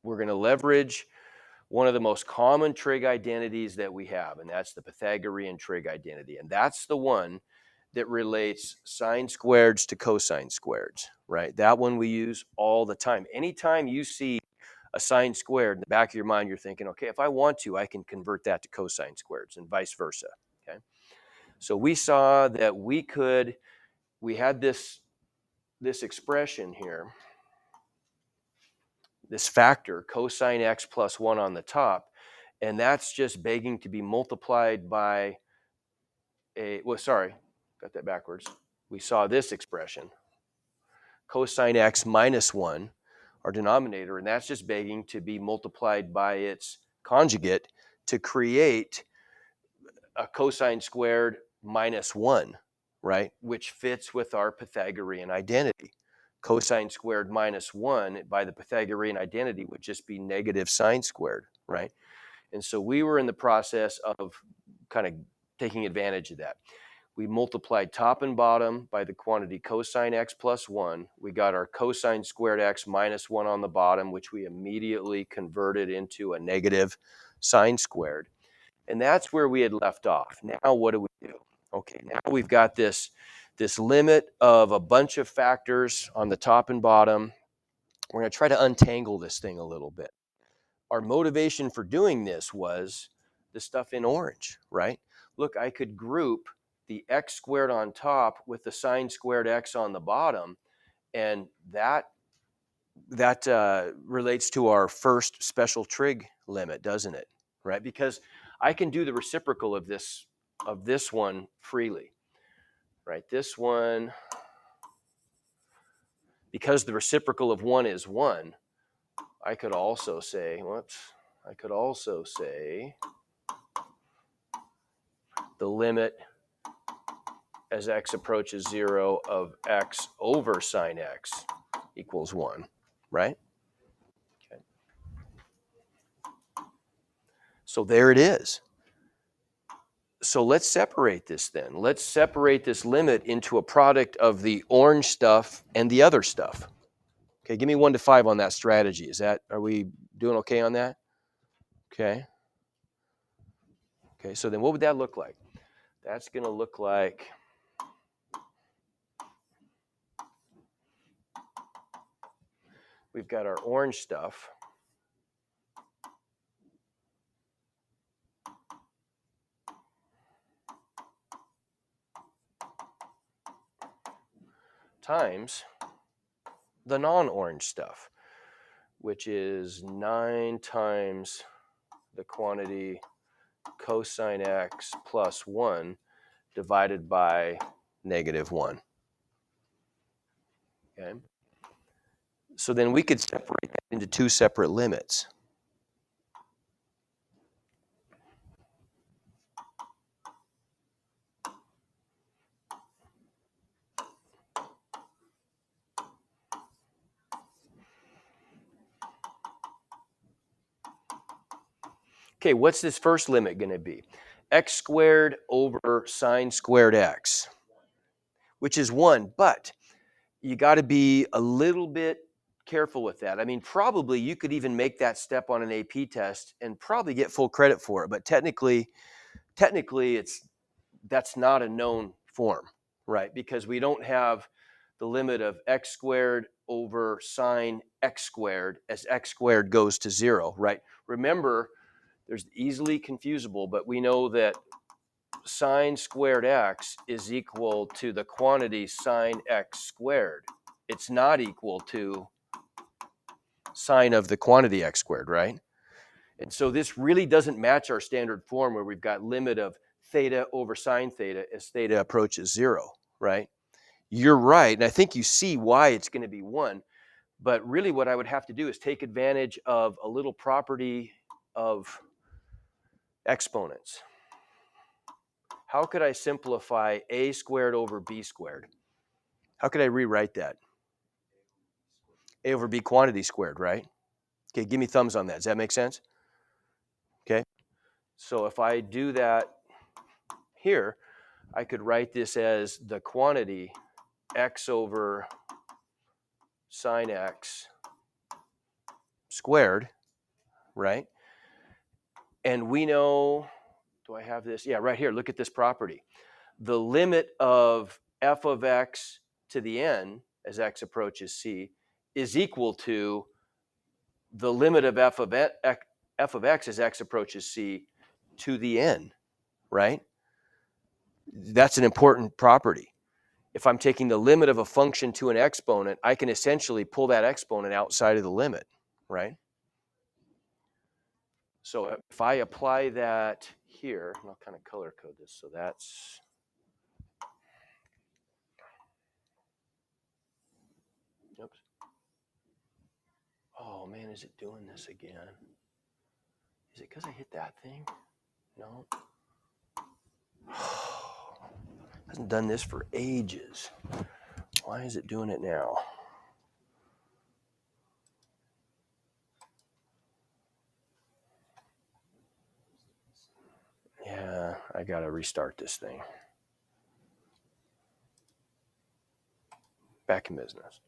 we're going to leverage one of the most common trig identities that we have, and that's the Pythagorean trig identity. And that's the one that relates sine squareds to cosine squareds, right? That one we use all the time. Anytime you see a sine squared in the back of your mind, you're thinking, okay, if I want to, I can convert that to cosine squareds and vice versa, okay? So we saw that we had this expression here, this factor, cosine x plus 1 on the top, and that's just begging to be multiplied by got that backwards. We saw this expression, cosine x minus 1, our denominator, and that's just begging to be multiplied by its conjugate to create a cosine squared minus 1, right? Which fits with our Pythagorean identity. Cosine squared minus 1 by the Pythagorean identity would just be negative sine squared, right? And so we were in the process of kind of taking advantage of that. We multiplied top and bottom by the quantity cosine x plus 1. We got our cosine squared x minus 1 on the bottom, which we immediately converted into a negative sine squared. And that's where we had left off. Now what do we do? Okay, now we've got this limit of a bunch of factors on the top and bottom. We're going to try to untangle this thing a little bit. Our motivation for doing this was the stuff in orange, right? Look, I could group the x squared on top with the sine squared x on the bottom, and that relates to our first special trig limit, doesn't it? Right? Because I can do the reciprocal of this one freely, right? This one, because the reciprocal of 1 is 1, I could also say, the limit as x approaches 0 of x over sine x equals 1, right? Okay. So there it is. So let's separate this then. Let's separate this limit into a product of the orange stuff and the other stuff. Okay, give me 1 to 5 on that strategy. Are we doing okay on that? Okay. Okay, so then what would that look like? That's going to look like we've got our orange stuff times the non-orange stuff, which is 9 times the quantity cosine x plus 1 divided by negative 1. Okay. So then we could separate that into 2 separate limits. Okay, what's this first limit going to be? X squared over sine squared x, which is 1, but you got to be a little bit careful with that. I mean, probably you could even make that step on an AP test and probably get full credit for it, but technically that's not a known form, right? Because we don't have the limit of x squared over sine x squared as x squared goes to 0, right? Remember, there's easily confusable, but we know that sine squared x is equal to the quantity sine x squared. It's not equal to sine of the quantity x squared, right? And so this really doesn't match our standard form where we've got limit of theta over sine theta as theta approaches 0, right? You're right, and I think you see why it's going to be 1. But really what I would have to do is take advantage of a little property of exponents. How could I simplify a squared over b squared? How could I rewrite that? A over b quantity squared, right? Okay, give me thumbs on that. Does that make sense? Okay. So if I do that here, I could write this as the quantity x over sine x squared right? And we know, do I have this? Yeah, right here. Look at this property. The limit of f of x to the n as x approaches c is equal to the limit of f of x as x approaches c to the n, right? That's an important property. If I'm taking the limit of a function to an exponent, I can essentially pull that exponent outside of the limit, right? So if I apply that here, and I'll kind of color code this, so that's, oops. Oh man, is it doing this again? Is it because I hit that thing? No. Hasn't done this for ages. Why is it doing it now? Yeah, I gotta restart this thing. Back in business.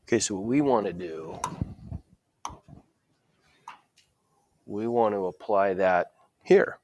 Okay, so what we want to do, we want to apply that here.